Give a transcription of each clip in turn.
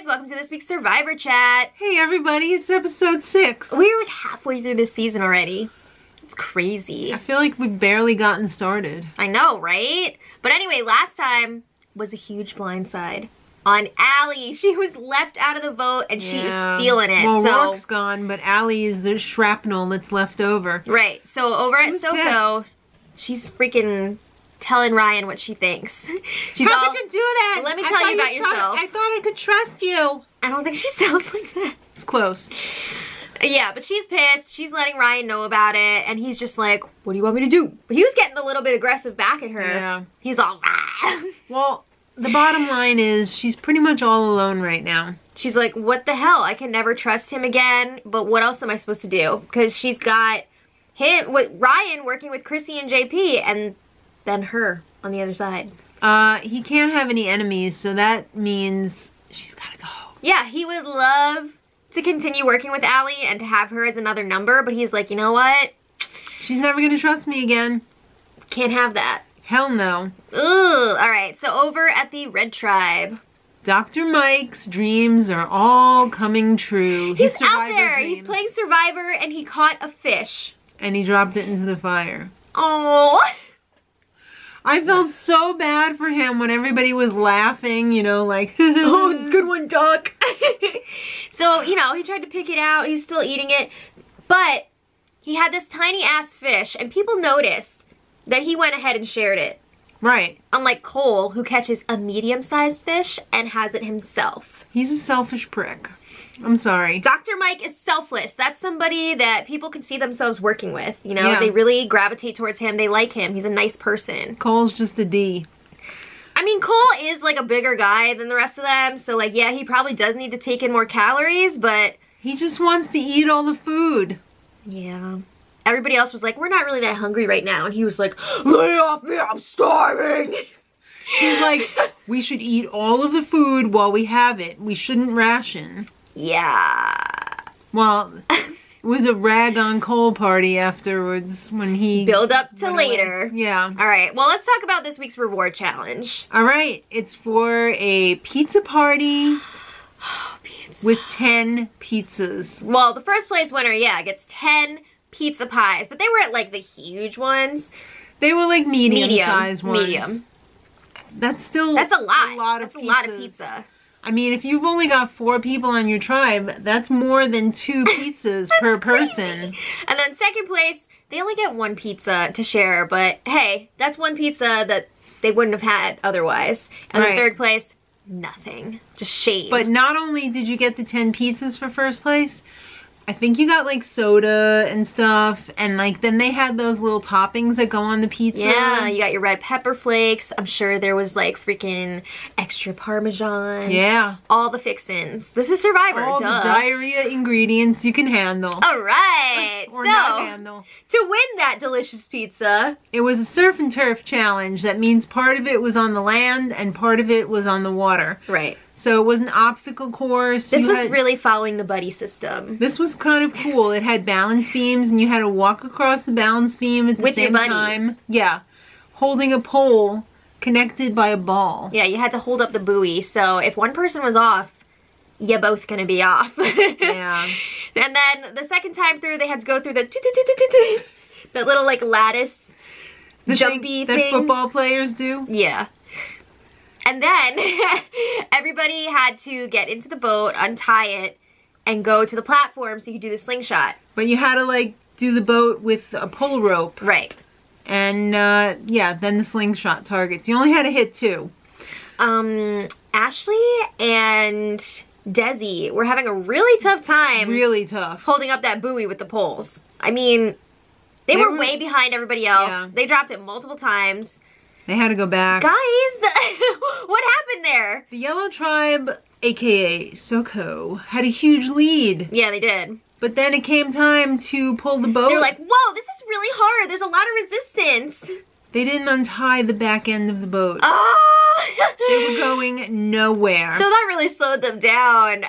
guys, welcome to this week's Survivor Chat. Hey everybody, it's episode 6. We're like halfway through this season already. It's crazy. I feel like we've barely gotten started. I know, right? But anyway, last time was a huge blindside on Allie. She was left out of the vote and she is feeling it. Well, so Rourke's gone, but Allie is the shrapnel that's left over. Right. So over at SoCo, she's freaking telling Ryan what she thinks. She's How could you do that? Let me tell you about yourself. I thought I could trust you. I don't think she sounds like that. It's close. Yeah, but she's pissed. She's letting Ryan know about it, and he's just like, what do you want me to do? But he was getting a little bit aggressive back at her. Yeah. He was all, ah. Well, the bottom line is she's pretty much all alone right now. She's like, what the hell? I can never trust him again, but what else am I supposed to do? Because she's got him, with Ryan working with Chrissy and JP, and then her on the other side. He can't have any enemies, so that means she's gotta go. Yeah, he would love to continue working with Allie and to have her as another number, but he's like, you know what? She's never gonna trust me again. Can't have that. Hell no. Ooh, alright, so over at the Red Tribe. Dr. Mike's dreams are all coming true. He's out there, he's playing Survivor, and he caught a fish. And he dropped it into the fire. Oh. I felt so bad for him when everybody was laughing, you know, like, oh, good one, Doc. So, you know, he tried to pick it out. He was still eating it. But he had this tiny ass fish, and people noticed that he went ahead and shared it. Right. Unlike Cole, who catches a medium-sized fish and has it himself. He's a selfish prick. I'm sorry. Dr. Mike is selfless. That's somebody that people can see themselves working with. You know, Yeah. They really gravitate towards him. They like him. He's a nice person. Cole's just a D. I mean, Cole is like a bigger guy than the rest of them. So like, yeah, he probably does need to take in more calories, but he just wants to eat all the food. Yeah. Everybody else was like, we're not really that hungry right now. And he was like, lay off me, I'm starving. He's like, we should eat all of the food while we have it. We shouldn't ration. Yeah. Well, it was a rag on Cole party afterwards when he... Build up to later. Yeah. All right, well, let's talk about this week's reward challenge. All right, it's for a pizza party Pizza. with 10 pizzas. Well, the first place winner, yeah, gets 10 pizza pies, but they were at like the huge ones. They were like medium-sized ones. Medium. That's still That's a lot. That's a lot of pizza. I mean, if you've only got 4 people on your tribe, that's more than 2 pizzas per person. And then second place, they only get 1 pizza to share, but hey, that's 1 pizza that they wouldn't have had otherwise. And then third place, nothing. Just shame. But not only did you get the 10 pizzas for first place, I think you got like soda and stuff, and like then they had those little toppings that go on the pizza. Yeah, you got your red pepper flakes. I'm sure there was like freaking extra Parmesan. Yeah. All the fixins. This is Survivor, all duh. the diarrhea ingredients you can handle. All right. Or so, not handle. To win that delicious pizza, it was a surf and turf challenge. That means part of it was on the land and part of it was on the water. right. So it was an obstacle course. This was really following the buddy system. This was kind of cool. It had balance beams and you had to walk across the balance beam at the With your same buddy. time. Yeah. Holding a pole connected by a ball. Yeah, you had to hold up the buoy, so if one person was off, you're both gonna be off. Yeah. And then the second time through, they had to go through the that little like lattice The jumpy that thing. football players do. Yeah. And then everybody had to get into the boat, untie it, and go to the platform so you could do the slingshot. But you had to like do the boat with a pull rope. Right. And yeah, then the slingshot targets. You only had to hit 2. Ashley and Desi were having a really tough time Really tough. holding up that buoy with the poles. I mean, they were way behind everybody else. Yeah. They dropped it multiple times. They had to go back. Guys, what happened there? The Yellow Tribe, aka SoCo, had a huge lead. Yeah, they did. But then it came time to pull the boat. They were like, whoa, this is really hard. There's a lot of resistance. They didn't untie the back end of the boat. Oh! They were going nowhere. So that really slowed them down.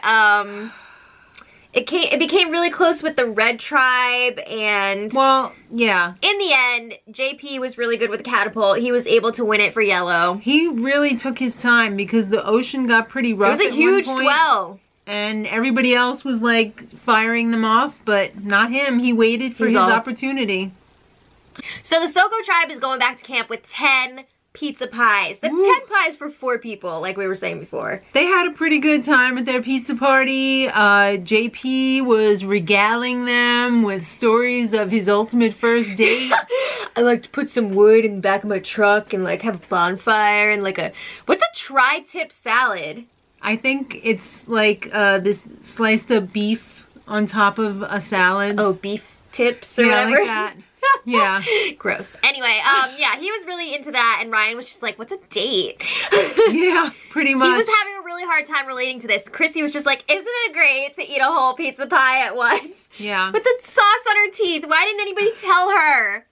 it became really close with the red tribe, and well, yeah. In the end, JP was really good with the catapult. He was able to win it for yellow. He really took his time because the ocean got pretty rough. It was a huge swell. And everybody else was like firing them off, but not him. He waited for his opportunity. So the Soko tribe is going back to camp with 10 pizza pies. That's 10 pies for 4 people, like we were saying before. They had a pretty good time at their pizza party. JP was regaling them with stories of his ultimate first date. I like to put some wood in the back of my truck and like have a bonfire and like what's a tri-tip salad? I think it's like this sliced up beef on top of a salad. Oh, beef tips or whatever. Like that. Yeah. Gross. Anyway, yeah, he was really into that, and Ryan was just like, what's a date? Yeah, pretty much. He was having a really hard time relating to this. Chrissy was just like, isn't it great to eat a whole pizza pie at once? Yeah. With the sauce on her teeth. Why didn't anybody tell her?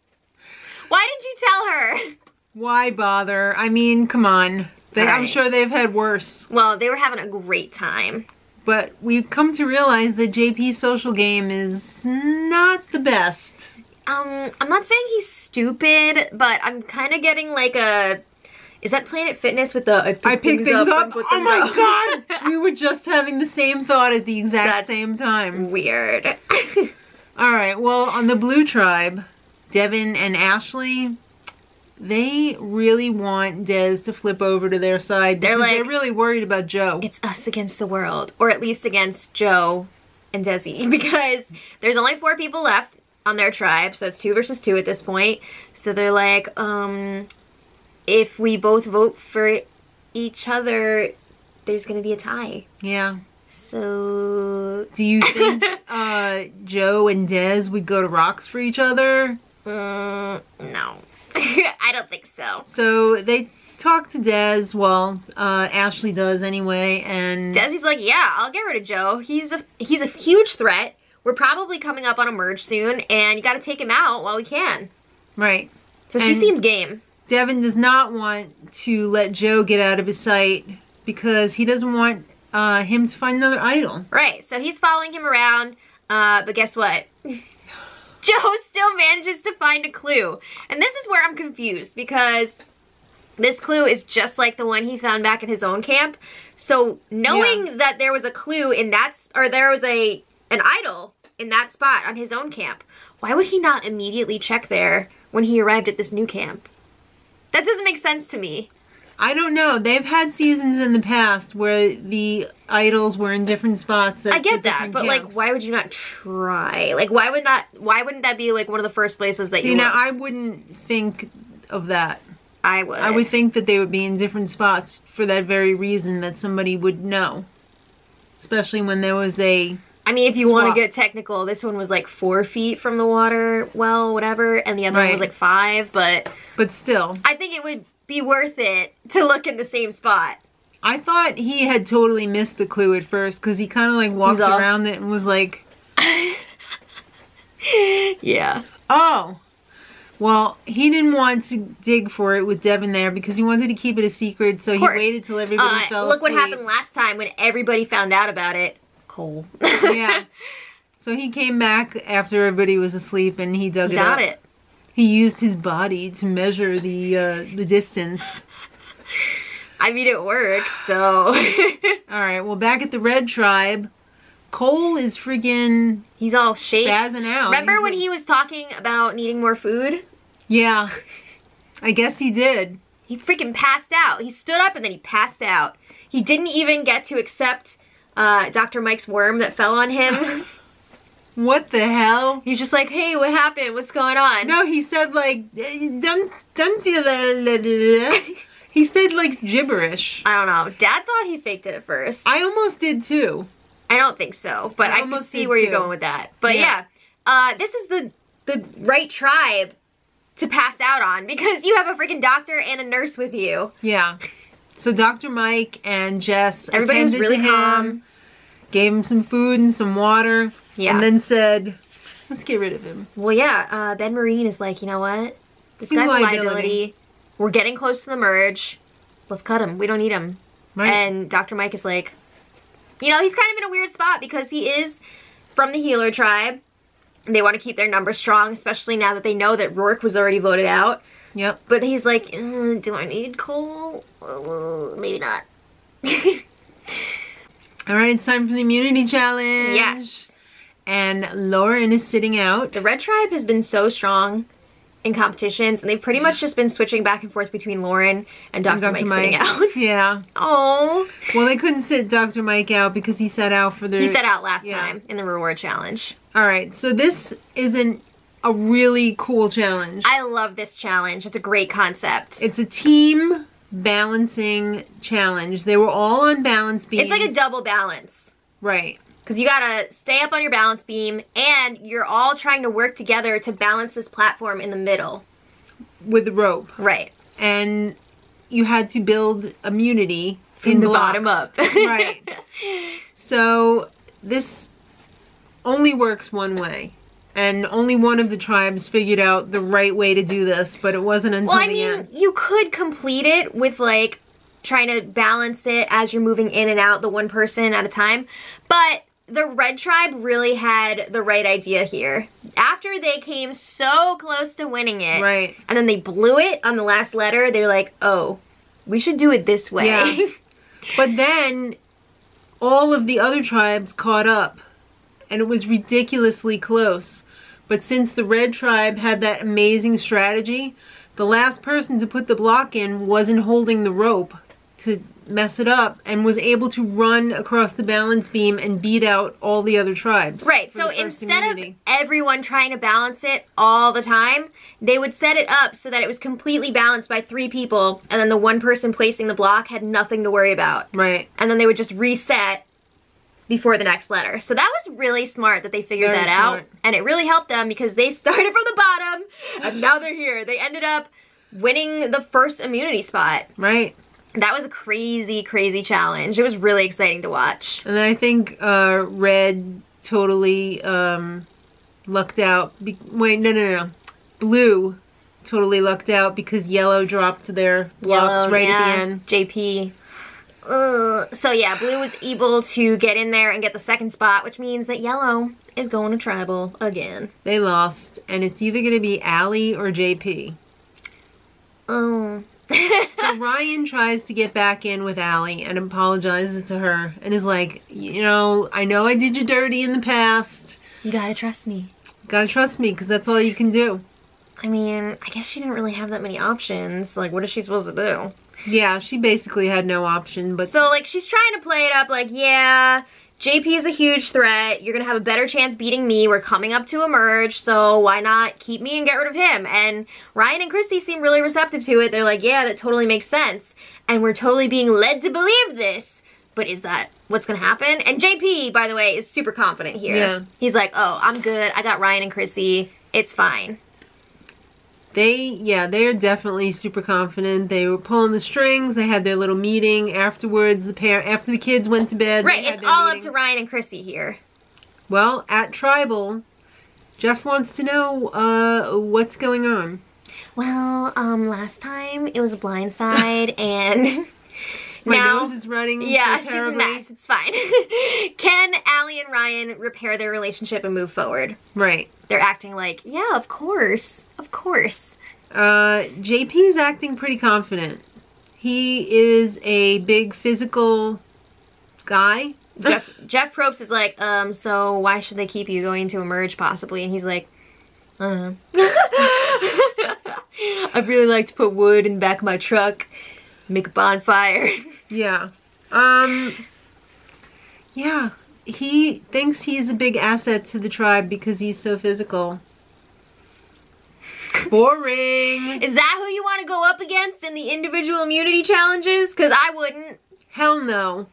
Why did you tell her? Why bother? I mean, come on. I'm sure they've had worse. Well, they were having a great time. But we've come to realize that JP's social game is not the best. I'm not saying he's stupid, but I'm kind of getting like is that Planet Fitness with the I pick things up and put them down? Oh my god! We were just having the same thought at the exact same time. Weird. Alright, well, on the Blue Tribe, Devin and Ashley, they really want Des to flip over to their side because they're really worried about Joe. It's us against the world, or at least against Joe and Desi, because there's only 4 people left on their tribe, so it's 2 versus 2 at this point. So they're like, if we both vote for each other, there's gonna be a tie. Yeah. So do you think Joe and Des would go to rocks for each other? No. I don't think so. So they talk to Des, well, Ashley does anyway, and Desi's like, yeah, I'll get rid of Joe. He's a huge threat. We're probably coming up on a merge soon, and you gotta take him out while we can. Right. So she seems game. Devin does not want to let Joe get out of his sight because he doesn't want him to find another idol. Right, so he's following him around, but guess what? Joe still manages to find a clue. And this is where I'm confused, because this clue is just like the one he found back at his own camp. So knowing that there was a clue in that, or there was an idol in that spot on his own camp, why would he not immediately check there when he arrived at this new camp? That doesn't make sense to me. I don't know. They've had seasons in the past where the idols were in different spots. I get that, but like, why would you not try? Like, why wouldn't that be like one of the first places that you now, I wouldn't think of that. I would. I would think that they would be in different spots for that very reason, that somebody would know. Especially when there was a I mean, if you want to get technical, this one was like 4 feet from the water well, whatever, and the other one was like 5, but still. I think it would be worth it to look in the same spot. I thought he had totally missed the clue at first, because he kind of like walked around it and was like... Yeah. Oh. Well, he didn't want to dig for it with Devin there because he wanted to keep it a secret, so he waited till everybody fell asleep. Look what happened last time when everybody found out about it. Cole. Yeah. So he came back after everybody was asleep and he dug it up. Got it. He used his body to measure the distance. I mean, it worked, so... Alright, well, back at the Red Tribe, Cole is freaking... He's all shakes. Spazzing out. Remember when he was talking about needing more food? Yeah. I guess he did. He freaking passed out. He stood up and then he passed out. He didn't even get to accept Dr. Mike's worm that fell on him. What the hell? He's just like, hey, what happened? What's going on? No, he said like, don't do that. He said like gibberish. I don't know. Dad thought he faked it at first. I almost did too. I don't think so, but I can see where you're going with that. But yeah, this is the right tribe to pass out on because you have a freaking doctor and a nurse with you. Yeah. So Dr. Mike and Jess Everybody was really calm. Gave him some food and some water. Yeah. And then said, let's get rid of him. Well, yeah, Ben Marine is like, you know what? This guy's a liability. We're getting close to the merge. Let's cut him. We don't need him. Right. And Dr. Mike is like, you know, he's kind of in a weird spot because he is from the healer tribe. They want to keep their numbers strong, especially now that they know that Rourke was already voted out. Yep. But he's like, do I need Cole? Maybe not. All right, it's time for the immunity challenge. Yes. And Lauren is sitting out. The red tribe has been so strong in competitions, and they've pretty much just been switching back and forth between Lauren and Dr. Mike sitting out. Yeah. Oh. Well, they couldn't sit Dr. Mike out because he sat out for the... He sat out last time in the reward challenge. All right, so this isn't a really cool challenge. I love this challenge. It's a great concept. It's a team balancing challenge. They were all on balance beams. It's like a double balance. Right. Because you gotta stay up on your balance beam, and you're all trying to work together to balance this platform in the middle. With the rope. Right. And you had to build immunity from the bottom up. Right. So this only works one way. And only one of the tribes figured out the right way to do this, but it wasn't until the end. You could complete it with, like, trying to balance it as you're moving in and out, the one person at a time. But the red tribe really had the right idea here. After they came so close to winning it, right, and then they blew it on the last letter, they're like, oh, we should do it this way. Yeah. But then all of the other tribes caught up, and it was ridiculously close. But since the red tribe had that amazing strategy, the last person to put the block in wasn't holding the rope to mess it up, and was able to run across the balance beam and beat out all the other tribes. Right, so instead of everyone trying to balance it all the time, they would set it up so that it was completely balanced by 3 people, and then the one person placing the block had nothing to worry about. Right. And then they would just reset before the next letter. So that was really smart that they figured that out. And it really helped them because they started from the bottom, and now they're here. They ended up winning the first immunity spot. Right. That was a crazy, crazy challenge. It was really exciting to watch. And then I think red totally lucked out. Wait, no. Blue totally lucked out because yellow dropped their blocks at the end. JP. So yeah, blue was able to get in there and get the second spot, which means that yellow is going to tribal again. They lost, and it's either going to be Allie or JP. Oh. So Ryan tries to get back in with Allie and apologizes to her and is like, you know I did you dirty in the past. You gotta trust me. Gotta trust me, because that's all you can do. I mean, I guess she didn't really have that many options. Like, what is she supposed to do? Yeah, she basically had no option, but... So, like, she's trying to play it up like, yeah, JP is a huge threat. You're gonna have a better chance beating me. We're coming up to a merge, so why not keep me and get rid of him? And Ryan and Christy seem really receptive to it. They're like, yeah, that totally makes sense. And we're totally being led to believe this. But is that what's gonna happen? And JP, by the way, is super confident here. Yeah. He's like, oh, I'm good. I got Ryan and Chrissy. It's fine. They're definitely super confident. They were pulling the strings. They had their little meeting afterwards. After the kids went to bed. Right, it's all up to Ryan and Chrissy here. Well, at Tribal, Jeff wants to know what's going on. Well, last time it was a blind side, and my now, nose is running. Yeah, so she's a mess. It's fine. Can Allie and Ryan repair their relationship and move forward? Right. They're acting like, yeah, of course. Of course. JP's acting pretty confident. He is a big physical guy. Jeff Probst is like, so why should they keep you going to a merge possibly? And he's like, I don't know. I'd really like to put wood in the back of my truck, make a bonfire. Yeah. Yeah. He thinks he's a big asset to the tribe because he's so physical. Boring. Is that who you want to go up against in the individual immunity challenges? Because I wouldn't. Hell no.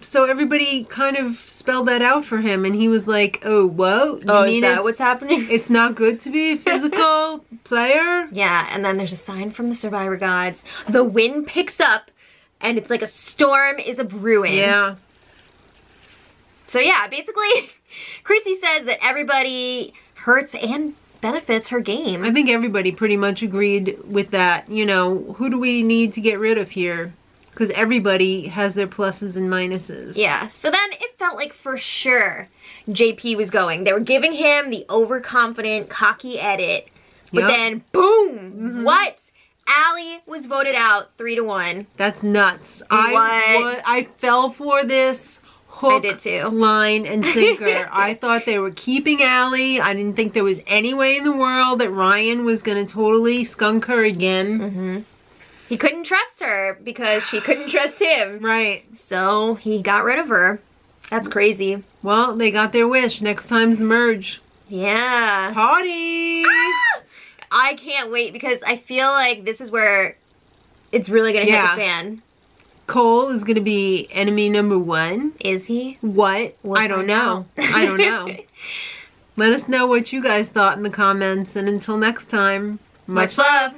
So everybody kind of spelled that out for him, and he was like, oh, whoa? Oh, is that what's happening? It's not good to be a physical player? Yeah, and then there's a sign from the Survivor Gods. The wind picks up, and it's like a storm is a-brewing. Yeah. So yeah, basically, Chrissy says that everybody hurts and benefits her game. I think everybody pretty much agreed with that. You know, who do we need to get rid of here? Because everybody has their pluses and minuses. Yeah, so then if felt like for sure JP was going. They were giving him the overconfident, cocky edit. But then, boom! What? Allie was voted out 3-1. That's nuts. I fell for this hook, I did too. Line, and sinker. I thought they were keeping Allie. I didn't think there was any way in the world that Ryan was going to totally skunk her again. He couldn't trust her because she couldn't trust him. Right. So he got rid of her. That's crazy. Well, they got their wish. Next time's the merge. Yeah. Party! Ah! I can't wait because I feel like this is where it's really going to hit the fan. Cole is going to be enemy number 1. Is he? What? I don't know. I don't know. Let us know what you guys thought in the comments. And until next time, much love.